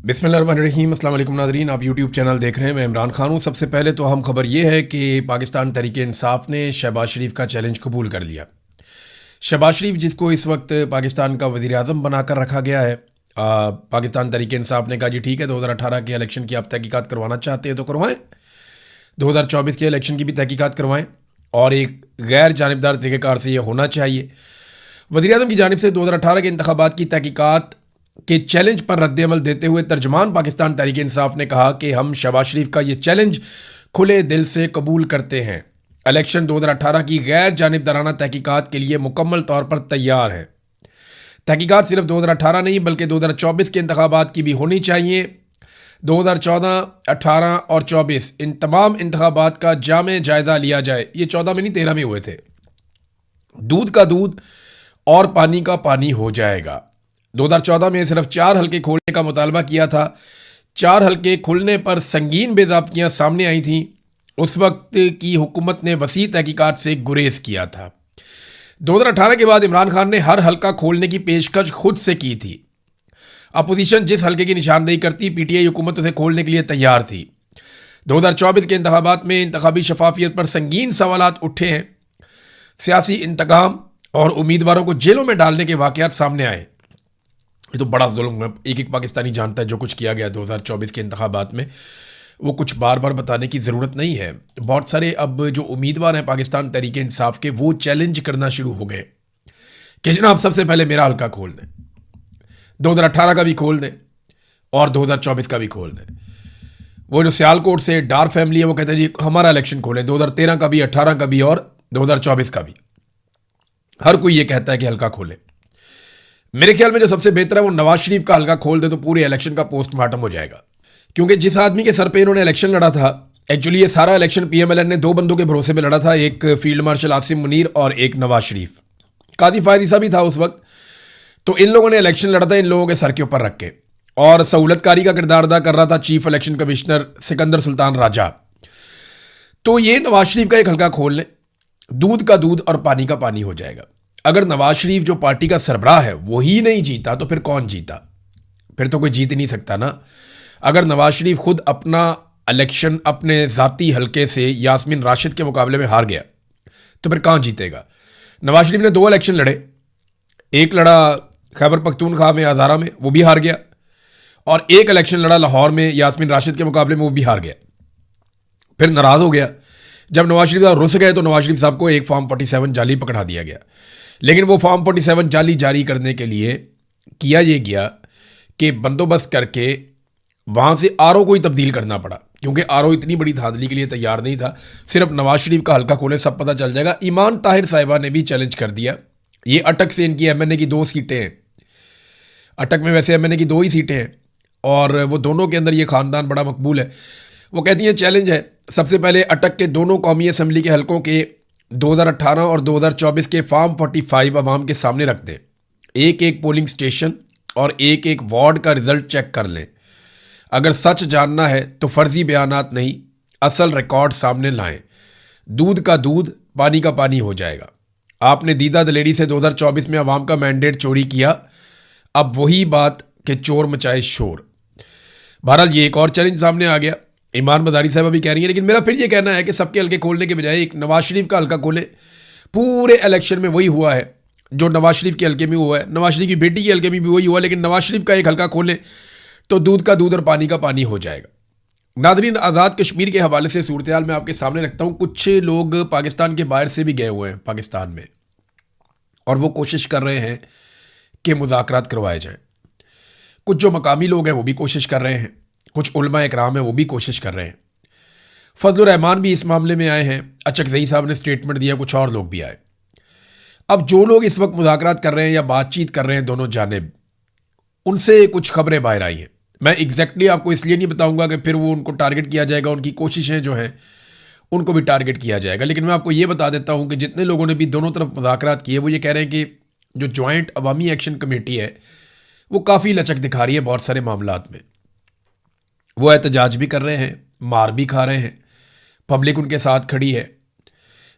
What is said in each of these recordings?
बिस्मिल्लाहिर्रहमानिर्रहीम। अस्सलाम वालेकुम नाज़रीन, आप यूट्यूब चैनल देख रहे हैं। मैं इमरान खान हूँ। सबसे पहले तो अहम खबर ये है कि पाकिस्तान तहरीक इंसाफ ने शहबाज शरीफ का चैलेंज कबूल कर लिया। शहबाज शरीफ जिसको इस वक्त पाकिस्तान का वज़ीर आज़म बनाकर रखा गया है, पाकिस्तान तहरीक इंसाफ ने कहा जी ठीक है, 2018 के इलेक्शन की आप तहकीकात करवाना चाहते हैं तो करवाएं, 2024 के इलेक्शन की भी तहकीकात करवाएं और एक गैर जानिबदार तरीक़ेकार से ये होना चाहिए। वज़ीर आज़म की जानिब से 2018 के इंतखाबात की तहकीकात के चैलेंज पर रद्द-ए-अमल देते हुए तर्जमान पाकिस्तान तहरीक इंसाफ ने कहा कि हम शहबाज शरीफ का ये चैलेंज खुले दिल से कबूल करते हैं। इलेक्शन 2018 की गैर जानिबदाराना तहकीकात के लिए मुकम्मल तौर पर तैयार है। तहकीकात सिर्फ 2018 नहीं बल्कि 2024 के इंतखाबात की भी होनी चाहिए। 2014, 18 और 24 इन तमाम इंतखाबात का जामे जायजा लिया जाए। ये 14 में नहीं 13 में हुए थे। दूध का दूध और पानी का पानी हो जाएगा। 2014 में सिर्फ 4 हल्के खोलने का मुतालबा किया था। 4 हल्के खुलने पर संगीन बेज़ाब्तियाँ सामने आई थीं। उस वक्त की हुकूमत ने वसी तहकीकात से गुरेज किया था। 2018 के बाद इमरान खान ने हर हल्का खोलने की पेशकश खुद से की थी। अपोजिशन जिस हल्के की निशानदेही करती, पीटीआई हुकूमत उसे खोलने के लिए तैयार थी। 2024 के इंतखाबात में इंतखाबी शफाफियत पर संगीन सवालात उठे हैं। सियासी इंतकाम और उम्मीदवारों को जेलों में डालने के वाक़यात सामने आए। ये तो बड़ा जुल्म है। एक एक पाकिस्तानी जानता है जो कुछ किया गया 2024 के इंतखाबात में, वो कुछ बार बार बताने की ज़रूरत नहीं है। बहुत सारे अब जो उम्मीदवार हैं पाकिस्तान तहरीक इंसाफ के, वो चैलेंज करना शुरू हो गए कि जनाब सबसे पहले मेरा हल्का खोल दें, 2018 का भी खोल दें और 2024 का भी खोल दें। वो जो सियालकोट से डार फैमिली है वो कहते हैं जी हमारा इलेक्शन खोलें, 2013 का भी, 18 का भी और 2024 का भी। हर कोई ये कहता है कि हल्का खोलें। मेरे ख्याल में जो सबसे बेहतर है वो नवाज शरीफ का हल्का खोल दे तो पूरे इलेक्शन का पोस्टमार्टम हो जाएगा। क्योंकि जिस आदमी के सर पे इन्होंने इलेक्शन लड़ा था, एक्चुअली ये सारा इलेक्शन पीएमएलएन ने 2 बंदों के भरोसे पे लड़ा था, एक फील्ड मार्शल आसिम मुनीर और एक नवाज शरीफ। कादी फायद ईसा भी था उस वक्त। तो इन लोगों ने इलेक्शन लड़ा था इन लोगों के सर के ऊपर रख के, और सहूलतकारी का किरदार अदा कर रहा था chief election commissioner Sikandar Sultan Raja. तो ये नवाज शरीफ का एक हल्का खोल लें, दूध का दूध और पानी का पानी हो जाएगा। अगर नवाज शरीफ जो पार्टी का सरबराह है वही नहीं जीता तो फिर कौन जीता? फिर तो कोई जीत नहीं सकता ना। अगर नवाज शरीफ खुद अपना इलेक्शन अपने ज़ाती हल्के से यास्मीन राशिद के मुकाबले में हार गया तो फिर कहाँ जीतेगा? नवाज शरीफ ने 2 इलेक्शन लड़े, एक लड़ा खैबर पख्तूनख्वा में हज़ारा में, वो भी हार गया, और एक इलेक्शन लड़ा लाहौर में यास्मीन राशिद के मुकाबले में, वो भी हार गया। फिर नाराज़ हो गया। जब नवाज शरीफ साहब रुस गए तो नवाज शरीफ साहब को एक फॉर्म 47 जाली पकड़ा दिया गया। लेकिन वो फॉर्म 47 जाली जारी करने के लिए किया ये गया कि बंदोबस्त करके वहाँ से आरओ को ही तब्दील करना पड़ा, क्योंकि आरओ इतनी बड़ी धांधली के लिए तैयार नहीं था। सिर्फ नवाज शरीफ का हल्का खोले सब पता चल जाएगा। ईमान ताहिर साहिबा ने भी चैलेंज कर दिया। ये अटक से इनकी एमएनए की 2 सीटें हैं। अटक में वैसे एमएनए की 2 ही सीटें हैं और वो दोनों के अंदर ये ख़ानदान बड़ा मकबूल है। वो कहती हैं चैलेंज है, सबसे पहले अटक के दोनों कौमी असम्बली के हल्कों के 2018 और 2024 के फॉर्म 45 अवाम के सामने रख दें। एक एक पोलिंग स्टेशन और एक एक वार्ड का रिजल्ट चेक कर लें। अगर सच जानना है तो फर्जी बयानात नहीं, असल रिकॉर्ड सामने लाएं। दूध का दूध, पानी का पानी हो जाएगा। आपने दीदा दलेरी से 2024 में अवाम का मैंडेट चोरी किया, अब वही बात कि चोर मचाए शोर। बहरहाल ये एक और चैलेंज सामने आ गया। ईमान मज़ारी साहब भी कह रही है, लेकिन मेरा फिर ये कहना है कि सबके हल्के खोलने के बजाय एक नवाज शरीफ का हल्का खोले। पूरे इलेक्शन में वही हुआ है जो नवाज शरीफ के हल्के में हुआ है, नवाज शरीफ की बेटी के हल्के में भी वही हुआ, लेकिन नवाज शरीफ का एक हल्का खोले तो दूध का दूध और पानी का पानी हो जाएगा। नादरीन, आज़ाद कश्मीर के हवाले से सूरत हाल मैं आपके सामने रखता हूँ। कुछ लोग पाकिस्तान के बाहर से भी गए हुए हैं पाकिस्तान में, और वो कोशिश कर रहे हैं कि मुज़ाकरात करवाए जाएँ। कुछ जो मकामी लोग हैं वो भी कोशिश कर रहे हैं, कुछ उलमा इकराम है वो भी कोशिश कर रहे हैं। फजल रहमान भी इस मामले में आए हैं, अचकज़ई साहब ने स्टेटमेंट दिया, कुछ और लोग भी आए। अब जो लोग इस वक्त मुज़ाकरात कर रहे हैं या बातचीत कर रहे हैं दोनों जानिब, उनसे कुछ खबरें बाहर आई हैं। मैं एग्जैक्टली आपको इसलिए नहीं बताऊंगा कि फिर वो उनको टारगेट किया जाएगा, उनकी कोशिशें जो हैं उनको भी टारगेट किया जाएगा। लेकिन मैं आपको ये बता देता हूँ कि जितने लोगों ने भी दोनों तरफ मुज़ाकरात किए वो ये कह रहे हैं कि जो जॉइंट अवामी एक्शन कमेटी है वो काफ़ी लचक दिखा रही है बहुत सारे मामलात में। वो एहतजाज भी कर रहे हैं, मार भी खा रहे हैं, पब्लिक उनके साथ खड़ी है,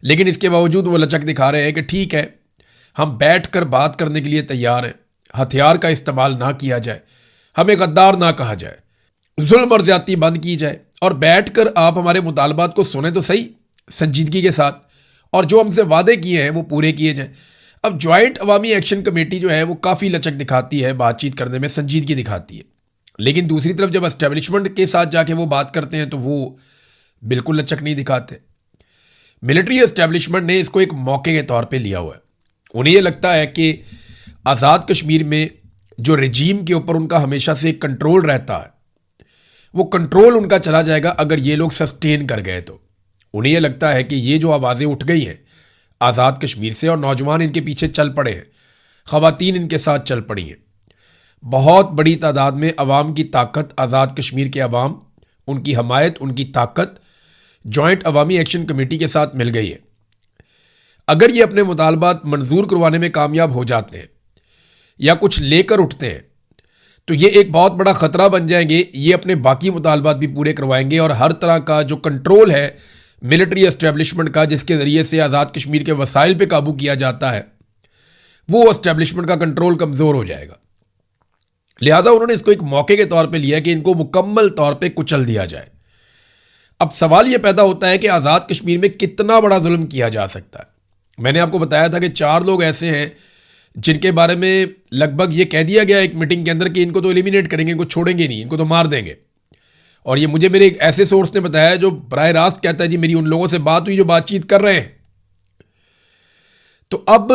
लेकिन इसके बावजूद वो लचक दिखा रहे हैं कि ठीक है हम बैठ कर बात करने के लिए तैयार हैं, हथियार का इस्तेमाल ना किया जाए। हमें गद्दार ना कहा जाए, जुल्म और ज्यादती बंद की जाए और बैठकर आप हमारे मुतालबात को सुने तो सही संजीदगी के साथ, और जो हमसे वादे किए हैं वो पूरे किए जाएं। अब ज्वाइंट अवामी एक्शन कमेटी जो है वो काफ़ी लचक दिखाती है, बातचीत करने में संजीदगी दिखाती है, लेकिन दूसरी तरफ जब एस्टेब्लिशमेंट के साथ जाके वो बात करते हैं तो वो बिल्कुल लचक नहीं दिखाते। मिलिट्री एस्टेब्लिशमेंट ने इसको एक मौके के तौर पे लिया हुआ है। उन्हें ये लगता है कि आज़ाद कश्मीर में जो रजीम के ऊपर उनका हमेशा से कंट्रोल रहता है वो कंट्रोल उनका चला जाएगा अगर ये लोग सस्टेन कर गए तो। उन्हें ये लगता है कि ये जो आवाज़ें उठ गई हैं आज़ाद कश्मीर से और नौजवान इनके पीछे चल पड़े हैं, ख़वातीन इनके साथ चल पड़ी हैं, बहुत बड़ी तादाद में अवाम की ताकत, आज़ाद कश्मीर के अवाम, उनकी हमायत, उनकी ताकत जॉइंट अवामी एक्शन कमेटी के साथ मिल गई है। अगर ये अपने मुतालबात मंजूर करवाने में कामयाब हो जाते हैं या कुछ लेकर उठते हैं तो ये एक बहुत बड़ा ख़तरा बन जाएंगे। ये अपने बाकी मुतालबात भी पूरे करवाएंगे और हर तरह का जो कंट्रोल है मिलिट्री एस्टेब्लिशमेंट का, जिसके ज़रिए से आज़ाद कश्मीर के वसाइल पे काबू किया जाता है, वो एस्टेब्लिशमेंट का कंट्रोल कमज़ोर हो जाएगा। लिहाजा उन्होंने इसको एक मौके के तौर पे लिया कि इनको मुकम्मल तौर पे कुचल दिया जाए। अब सवाल ये पैदा होता है कि आज़ाद कश्मीर में कितना बड़ा जुल्म किया जा सकता है। मैंने आपको बताया था कि 4 लोग ऐसे हैं जिनके बारे में लगभग ये कह दिया गया एक मीटिंग के अंदर कि इनको तो एलिमिनेट करेंगे, इनको छोड़ेंगे नहीं, इनको तो मार देंगे। और ये मुझे मेरे एक ऐसे सोर्स ने बताया जो बराह रास्त कहता है जी मेरी उन लोगों से बात हुई जो बातचीत कर रहे हैं। तो अब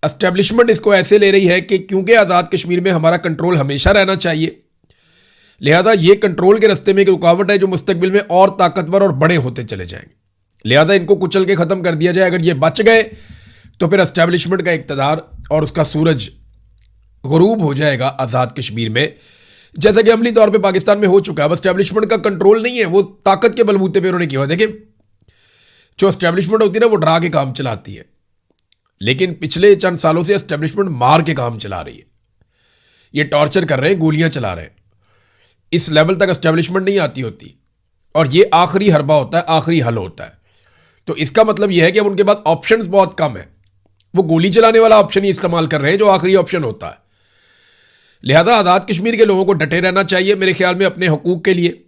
एस्टेब्लिशमेंट इसको ऐसे ले रही है कि क्योंकि आज़ाद कश्मीर में हमारा कंट्रोल हमेशा रहना चाहिए, लिहाजा ये कंट्रोल के रास्ते में एक रुकावट है जो मुस्तकबिल में और ताकतवर और बड़े होते चले जाएंगे। लिहाजा इनको कुचल के ख़त्म कर दिया जाए। अगर ये बच गए तो फिर एस्टेब्लिशमेंट का इक़्तिदार और उसका सूरज गुरूब हो जाएगा आज़ाद कश्मीर में, जैसा कि अमली तौर पे पाकिस्तान में हो चुका है। अब एस्टेब्लिशमेंट का कंट्रोल नहीं है, वो ताकत के बलबूते पे उन्होंने किया। देखिए जो एस्टेब्लिशमेंट होती है ना वो डरा के काम चलाती है, लेकिन पिछले चंद सालों से एस्टेब्लिशमेंट मार के काम चला रही है। ये टॉर्चर कर रहे हैं, गोलियां चला रहे हैं। इस लेवल तक एस्टेब्लिशमेंट नहीं आती होती और ये आखिरी हरबा होता है, आखिरी हल होता है। तो इसका मतलब यह है कि अब उनके पास ऑप्शंस बहुत कम है, वो गोली चलाने वाला ऑप्शन ही इस्तेमाल कर रहे हैं जो आखिरी ऑप्शन होता है। लिहाजा आज़ाद कश्मीर के लोगों को डटे रहना चाहिए मेरे ख्याल में अपने हकूक़ के लिए,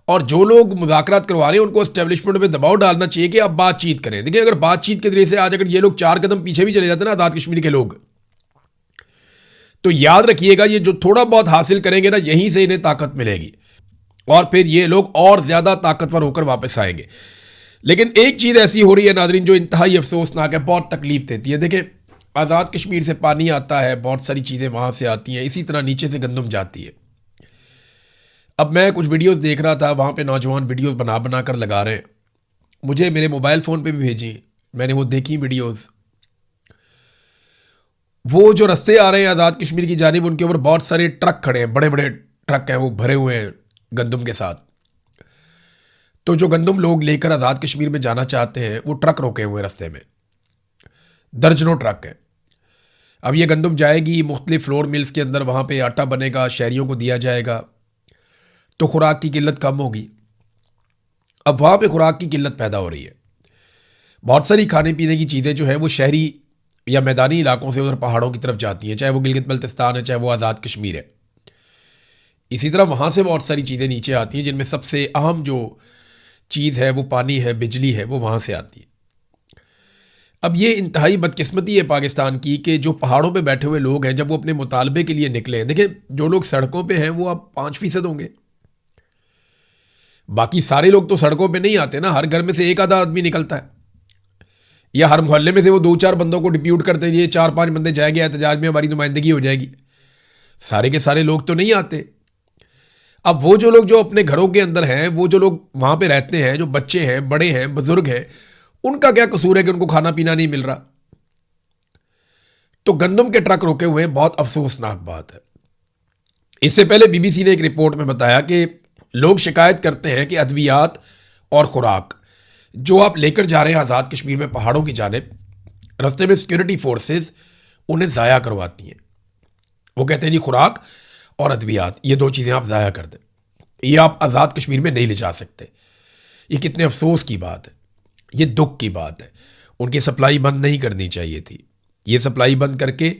और जो लोग मुज़ाकरात करवा रहे हैं उनको एस्टेब्लिशमेंट पे दबाव डालना चाहिए कि अब बातचीत करें। देखिए अगर बातचीत के जरिए से आज अगर ये लोग 4 कदम पीछे भी चले जाते हैं ना आज़ाद कश्मीर के लोग, तो याद रखिएगा ये जो थोड़ा बहुत हासिल करेंगे ना यहीं से इन्हें ताकत मिलेगी और फिर ये लोग और ज़्यादा ताकतवर होकर वापस आएंगे। लेकिन एक चीज़ ऐसी हो रही है नादरीन जो इंतहाई अफसोसनाक है, बहुत तकलीफ देती है। देखिए आज़ाद कश्मीर से पानी आता है, बहुत सारी चीज़ें वहाँ से आती हैं, इसी तरह नीचे से गंदम जाती है। अब मैं कुछ वीडियोस देख रहा था, वहाँ पे नौजवान वीडियोस बना बना कर लगा रहे हैं, मुझे मेरे मोबाइल फ़ोन पे भी भेजी, मैंने वो देखी वीडियोस। वो जो रास्ते आ रहे हैं आज़ाद कश्मीर की जानिब, उनके ऊपर बहुत सारे ट्रक खड़े हैं, बड़े बड़े ट्रक हैं, वो भरे हुए हैं गंदम के साथ। तो जो गंदम लोग लेकर आज़ाद कश्मीर में जाना चाहते हैं वो ट्रक रोके हुए रास्ते में, दर्जनों ट्रक हैं। अब ये गंदम जाएगी मुख्तलिफ फ्लोर मिल्स के अंदर, वहाँ पे आटा बनेगा, शहरियों को दिया जाएगा, तो खुराक की किल्लत कम होगी। अब वहाँ पे खुराक की किल्लत पैदा हो रही है। बहुत सारी खाने पीने की चीज़ें जो है वो शहरी या मैदानी इलाकों से उधर पहाड़ों की तरफ जाती हैं, चाहे वो गिलगित बल्तिस्तान है, चाहे वो आज़ाद कश्मीर है। इसी तरह वहाँ से बहुत सारी चीज़ें नीचे आती हैं, जिनमें सबसे अहम जो चीज़ है वो पानी है, बिजली है, वो वहाँ से आती है। अब ये इंतहाई बदकिस्मती है पाकिस्तान की कि जो पहाड़ों पे बैठे हुए लोग हैं जब वो अपने मुतालबे के लिए निकले हैं, देखिए जो लोग सड़कों पे हैं वो अब 5% होंगे, बाकी सारे लोग तो सड़कों पे नहीं आते ना। हर घर में से एक आधा आदमी निकलता है, या हर मोहल्ले में से वो 2-4 बंदों को डिप्यूट करते हैं, ये 4-5 बंदे जाएंगे एहतजाज में, हमारी नुमाइंदगी हो जाएगी। सारे के सारे लोग तो नहीं आते। अब वो जो लोग जो अपने घरों के अंदर हैं, वो जो लोग वहाँ पे रहते हैं, जो बच्चे हैं, बड़े हैं, बुजुर्ग हैं, उनका क्या कसूर है कि उनको खाना पीना नहीं मिल रहा। तो गंदम के ट्रक रोके हुए हैं, बहुत अफसोसनाक बात है। इससे पहले बीबीसी ने एक रिपोर्ट में बताया कि लोग शिकायत करते हैं कि अद्वियात और खुराक जो आप लेकर जा रहे हैं आज़ाद कश्मीर में पहाड़ों की जानिब, रास्ते में सिक्योरिटी फोर्सेस उन्हें ज़ाया करवाती हैं। वो कहते हैं जी खुराक और अद्वियात ये 2 चीज़ें आप ज़ाया कर दें, ये आप आज़ाद कश्मीर में नहीं ले जा सकते। ये कितने अफसोस की बात है, ये दुख की बात है। उनकी सप्लाई बंद नहीं करनी चाहिए थी। ये सप्लाई बंद करके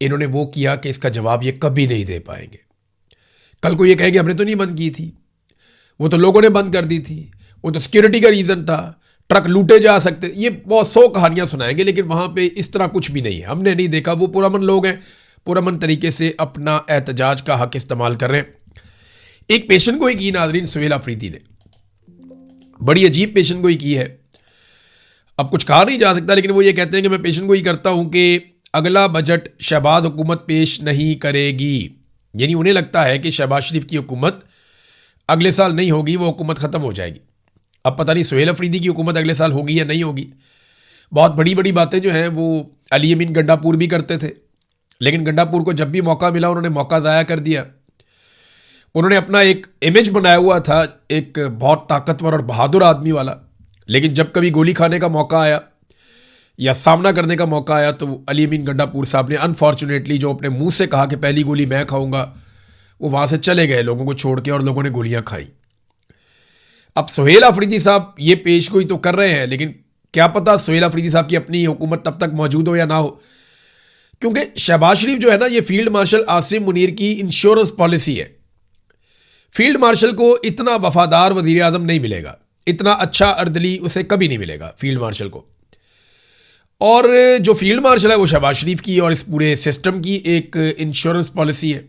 इन्होंने वो किया कि इसका जवाब ये कभी नहीं दे पाएंगे। कल को ये कहे कि हमने तो नहीं बंद की थी, वो तो लोगों ने बंद कर दी थी, वो तो सिक्योरिटी का रीज़न था, ट्रक लूटे जा सकते, ये बहुत 100 कहानियां सुनाएंगे, लेकिन वहां पे इस तरह कुछ भी नहीं है। हमने नहीं देखा। वो पुरअमन लोग हैं, पुरअमन तरीके से अपना एहतजाज का हक इस्तेमाल कर रहे हैं। एक पेशन गोई की नाज़रीन सुहेल अफरीदी ने, बड़ी अजीब पेशन गोई की है। अब कुछ कहा नहीं जा सकता, लेकिन वो ये कहते हैं कि मैं पेशन गोई करता हूं कि अगला बजट शहबाज हुकूमत पेश नहीं करेगी। यानी उन्हें लगता है कि शहबाज शरीफ की हुकूमत अगले साल नहीं होगी, वो हुकूमत ख़त्म हो जाएगी। अब पता नहीं सुहेल अफरीदी की हुकूमत अगले साल होगी या नहीं होगी। बहुत बड़ी बड़ी बातें जो हैं वो अली अमीन गंडापुर भी करते थे, लेकिन गंडापुर को जब भी मौका मिला उन्होंने मौका ज़ाया कर दिया। उन्होंने अपना एक इमेज बनाया हुआ था, एक बहुत ताकतवर और बहादुर आदमी वाला, लेकिन जब कभी गोली खाने का मौका आया या सामना करने का मौका आया तो अली अमीन गंडापुर साहब ने अनफॉर्चुनेटली जो अपने मुंह से कहा कि पहली गोली मैं खाऊंगा, वो वहाँ से चले गए लोगों को छोड़ के, और लोगों ने गोलियां खाई। अब सुहेल अफरीदी साहब ये पेशगोई तो कर रहे हैं, लेकिन क्या पता सुहेल अफरीदी साहब की अपनी हुकूमत तब तक मौजूद हो या ना हो, क्योंकि शहबाज शरीफ जो है ना, ये फील्ड मार्शल आसिम मुनीर की इंश्योरेंस पॉलिसी है। फील्ड मार्शल को इतना वफादार वजीर आजम नहीं मिलेगा, इतना अच्छा अर्दली उसे कभी नहीं मिलेगा फील्ड मार्शल को। और जो फील्ड मार्शल है वो शहबाज शरीफ की और इस पूरे सिस्टम की एक इंश्योरेंस पॉलिसी है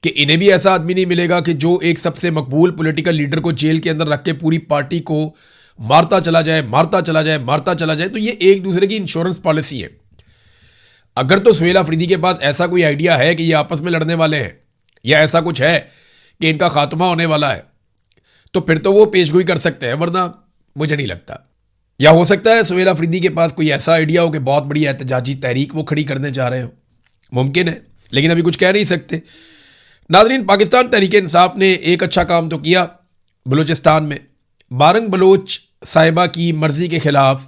कि इन्हें भी ऐसा आदमी नहीं मिलेगा कि जो एक सबसे मकबूल पॉलिटिकल लीडर को जेल के अंदर रख के पूरी पार्टी को मारता चला जाए, मारता चला जाए, मारता चला जाए। तो ये एक दूसरे की इंश्योरेंस पॉलिसी है। अगर तो सुहेल अफरीदी के पास ऐसा कोई आइडिया है कि ये आपस में लड़ने वाले हैं या ऐसा कुछ है कि इनका खात्मा होने वाला है, तो फिर तो वो पेशगोई कर सकते हैं, वरना मुझे नहीं लगता। या हो सकता है सुहेल अफरीदी के पास कोई ऐसा आइडिया हो कि बहुत बड़ी एहतजाजी तहरीक वो खड़ी करने जा रहे हो, मुमकिन है, लेकिन अभी कुछ कह नहीं सकते। नाज़रीन, पाकिस्तान तहरीक इंसाफ ने एक अच्छा काम तो किया बलूचिस्तान में। बारंग बलोच साहिबा की मर्जी के खिलाफ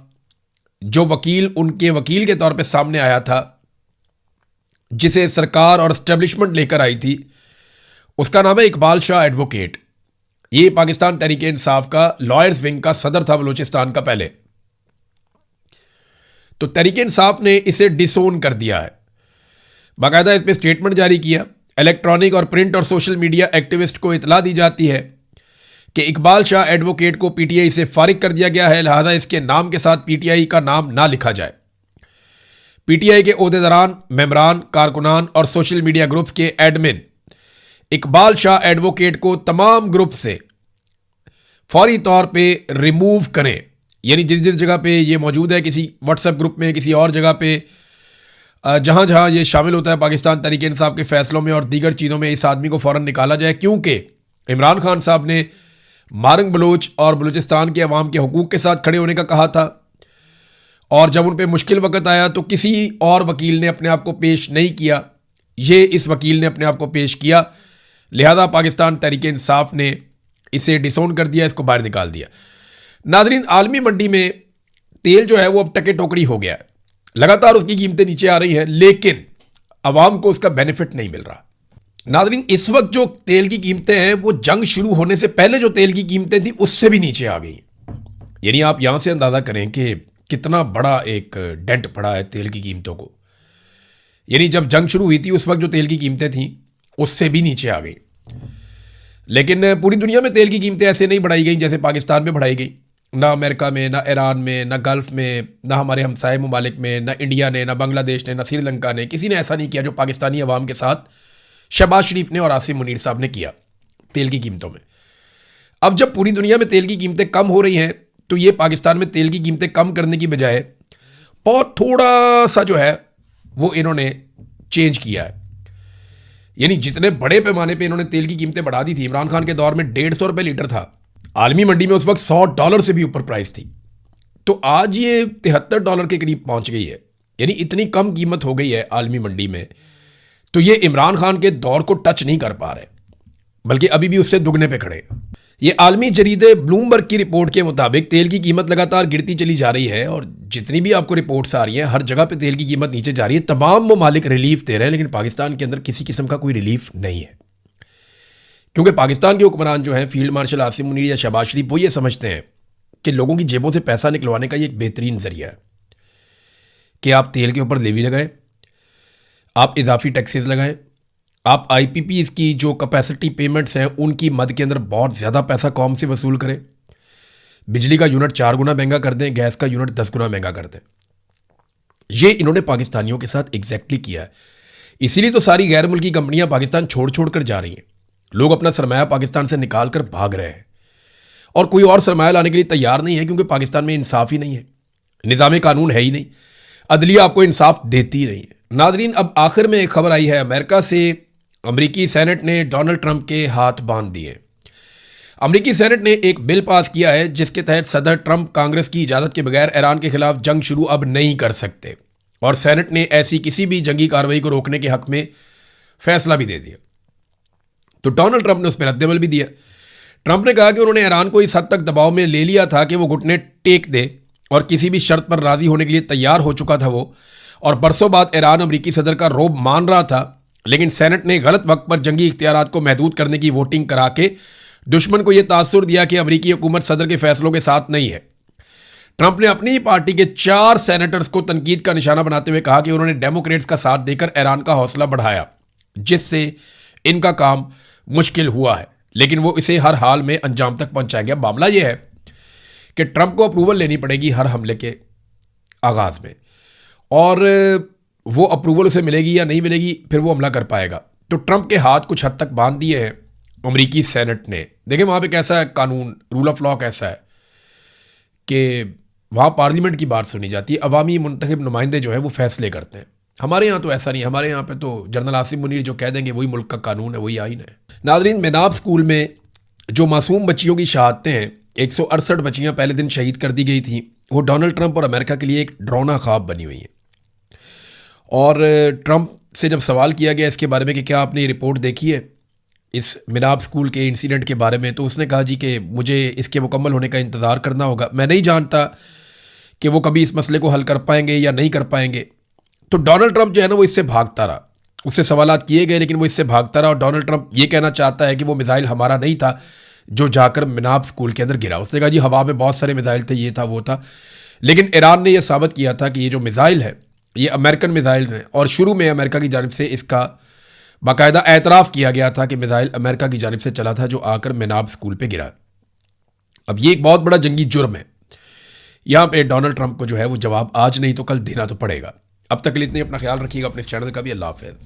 जो वकील उनके वकील के तौर पे सामने आया था, जिसे सरकार और एस्टेब्लिशमेंट लेकर आई थी, उसका नाम है इकबाल शाह एडवोकेट। ये पाकिस्तान तहरीक इंसाफ का लॉयर्स विंग का सदर था बलूचिस्तान का पहले। तो तहरीक इंसाफ ने इसे डिसोन कर दिया है, बाकायदा इस पर स्टेटमेंट जारी किया। इलेक्ट्रॉनिक और प्रिंट और सोशल मीडिया एक्टिविस्ट को इतला दी जाती है कि इकबाल शाह एडवोकेट को पीटीआई से फारिग कर दिया गया है, लिहाजा इसके नाम के साथ पीटीआई का नाम ना लिखा जाए। पीटीआई के ओहदेदारान, मेंबरान, कारकुनान और सोशल मीडिया ग्रुप्स के एडमिन इकबाल शाह एडवोकेट को तमाम ग्रुप से फौरी तौर पे रिमूव करें। यानी जिस जिस जगह पे ये मौजूद है, किसी व्हाट्सएप ग्रुप में, किसी और जगह पे, जहां जहां ये शामिल होता है पाकिस्तान तहरीक इंसाफ के फैसलों में और दीगर चीज़ों में, इस आदमी को फ़ौरन निकाला जाए। क्योंकि इमरान खान साहब ने मारंग बलोच और बलूचिस्तान के अवाम के हकूक़ के साथ खड़े होने का कहा था, और जब उन पर मुश्किल वक्त आया तो किसी और वकील ने अपने आप को पेश नहीं किया, ये इस वकील ने अपने आप को पेश किया। लिहाजा पाकिस्तान तहरीक इंसाफ ने इसे डिसोन कर दिया, इसको बाहर निकाल दिया। नाज़रीन, आलमी मंडी में तेल जो है वो अब टके टोकरी हो गया है, लगातार उसकी कीमतें नीचे आ रही हैं, लेकिन अवाम को उसका बेनिफिट नहीं मिल रहा। नाज़रीन, इस वक्त जो तेल की कीमतें हैं वो जंग शुरू होने से पहले जो तेल की कीमतें थी उससे भी नीचे आ गई। यानी आप यहां से अंदाज़ा करें कि कितना बड़ा एक डेंट पड़ा है तेल की कीमतों को। यानी जब जंग शुरू हुई थी उस वक्त जो तेल की कीमतें थीं उससे भी नीचे आ गई। लेकिन पूरी दुनिया में तेल की कीमतें ऐसे नहीं बढ़ाई गई जैसे पाकिस्तान में बढ़ाई गई। ना अमेरिका में, ना ईरान में, ना गल्फ़ में, ना हमारे हमसाये ममालिक में, ना इंडिया ने, ना बांग्लादेश ने, ना श्रीलंका ने, किसी ने ऐसा नहीं किया जो पाकिस्तानी अवाम के साथ शहबाज शरीफ ने और आसिम मुनीर साहब ने किया तेल की कीमतों में। अब जब पूरी दुनिया में तेल की कीमतें कम हो रही हैं तो ये पाकिस्तान में तेल की कीमतें कम करने की बजाय बहुत थोड़ा सा जो है वो इन्होंने चेंज किया है। यानी जितने बड़े पैमाने पे इन्होंने तेल की कीमतें बढ़ा दी थी, इमरान खान के दौर में 150 रुपये लीटर था, आलमी मंडी में उस वक्त $100 से भी ऊपर प्राइस थी, तो आज ये $73 के करीब पहुंच गई है। यानी इतनी कम कीमत हो गई है आलमी मंडी में, तो ये इमरान खान के दौर को टच नहीं कर पा रहे, बल्कि अभी भी उससे दुगने पे खड़े हैं। ये आलमी जरीदे ब्लूमबर्ग की रिपोर्ट के मुताबिक तेल की कीमत लगातार गिरती चली जा रही है, और जितनी भी आपको रिपोर्ट्स आ रही हैं हर जगह पे तेल की कीमत नीचे जा रही है। तमाम ममालिक रिलीफ दे रहे हैं, लेकिन पाकिस्तान के अंदर किसी किस्म का कोई रिलीफ नहीं है, क्योंकि पाकिस्तान के हुक्मरान जो हैं, फील्ड मार्शल आसिम मुनीर या शहबाज शरीफ, वो ये समझते हैं कि लोगों की जेबों से पैसा निकलवाने का ये एक बेहतरीन जरिया है कि आप तेल के ऊपर लेवी लगाएं, आप इजाफी टैक्सेस लगाएं, आप आईपीपीज की जो कैपेसिटी पेमेंट्स हैं उनकी मद के अंदर बहुत ज़्यादा पैसा कौम से वसूल करें, बिजली का यूनिट 4 गुना महंगा कर दें, गैस का यूनिट 10 गुना महंगा कर दें। ये इन्होंने पाकिस्तानियों के साथ एग्जैक्टली किया है। इसीलिए तो सारी गैर मुल्की कंपनियां पाकिस्तान छोड़ छोड़ कर जा रही हैं। लोग अपना सरमाया पाकिस्तान से निकाल कर भाग रहे हैं और कोई और सरमाया लाने के लिए तैयार नहीं है, क्योंकि पाकिस्तान में इंसाफ ही नहीं है, निज़ाम कानून है ही नहीं, अदलिया आपको इंसाफ देती ही नहीं है। नादरीन, अब आखिर में एक खबर आई है अमेरिका से। अमरीकी सेनेट ने डोनाल्ड ट्रंप के हाथ बांध दिए। अमरीकी सेनेट ने एक बिल पास किया है जिसके तहत सदर ट्रंप कांग्रेस की इजाज़त के बगैर ईरान के खिलाफ जंग शुरू अब नहीं कर सकते, और सेनेट ने ऐसी किसी भी जंगी कार्रवाई को रोकने के हक में फैसला भी दे दिया। तो डोनाल्ड ट्रंप ने उस पर रद्दमल भी दिया। ट्रंप ने कहा कि उन्होंने ईरान को इस हद तक दबाव में ले लिया था कि वो घुटने टेक दे और किसी भी शर्त पर राजी होने के लिए तैयार हो चुका था वो, और बरसों बाद ईरान अमरीकी सदर का रोब मान रहा था, लेकिन सेनेट ने गलत वक्त पर जंगी इख्तियारात को महदूद करने की वोटिंग करा के दुश्मन को यह तासुर दिया कि अमरीकी हुकूमत सदर के फैसलों के साथ नहीं है। ट्रंप ने अपनी पार्टी के 4 सेनेटर्स को तनकीद का निशाना बनाते हुए कहा कि उन्होंने डेमोक्रेट्स का साथ देकर ईरान का हौसला बढ़ाया, जिससे इनका काम मुश्किल हुआ है, लेकिन वो इसे हर हाल में अंजाम तक पहुंचाएंगे। मामला यह है कि ट्रंप को अप्रूवल लेनी पड़ेगी हर हमले के आगाज़ में, और वो अप्रूवल उसे मिलेगी या नहीं मिलेगी फिर वो हमला कर पाएगा। तो ट्रंप के हाथ कुछ हद तक बांध दिए हैं अमरीकी सेनेट ने। देखें वहाँ पे कैसा है कानून, रूल ऑफ लॉ कैसा है कि वहाँ पार्लियामेंट की बात सुनी जाती है, अवामी मुंतखब नुमाइंदे जो है वो फैसले करते हैं। हमारे यहाँ तो ऐसा नहीं है, हमारे यहाँ पे तो जनरल आसिम मुनीर जो कह देंगे वही मुल्क का कानून है, वही आइन है। नादरीन, मेनाब स्कूल में जो मासूम बच्चियों की शहादतें हैं, 168 बच्चियाँ पहले दिन शहीद कर दी गई थी, वो डोनाल्ड ट्रंप और अमेरिका के लिए एक डरावना ख्वाब बनी हुई है। और ट्रंप से जब सवाल किया गया इसके बारे में कि क्या आपने ये रिपोर्ट देखी है इस मेनाब स्कूल के इंसिडेंट के बारे में, तो उसने कहा जी कि मुझे इसके मुकम्मल होने का इंतज़ार करना होगा, मैं नहीं जानता कि वो कभी इस मसले को हल कर पाएंगे या नहीं कर पाएंगे। तो डोनाल्ड ट्रंप जो है ना वो इससे भागता रहा, उससे सवालात किए गए लेकिन वो इससे भागता रहा, और डोनाल्ड ट्रंप ये कहना चाहता है कि वो मिसाइल हमारा नहीं था जो जाकर मेनाब स्कूल के अंदर गिरा। उसने कहा जी हवा में बहुत सारे मिसाइल थे, ये था वो था, लेकिन ईरान ने यह साबित किया था कि ये जो मिसाइल है ये अमेरिकन मिसाइल हैं, और शुरू में अमेरिका की जानिब से इसका बाकायदा एतराफ़ किया गया था कि मिसाइल अमेरिका की जानिब से चला था जो आकर मेनाब स्कूल पे गिरा। अब ये एक बहुत बड़ा जंगी जुर्म है, यहाँ पे डोनाल्ड ट्रंप को जो है वो जवाब आज नहीं तो कल देना तो पड़ेगा। अब तक के लिए इतने, अपना ख्याल रखिएगा, अपने इस चैनल का भी। अल्लाह हाफ़िज़।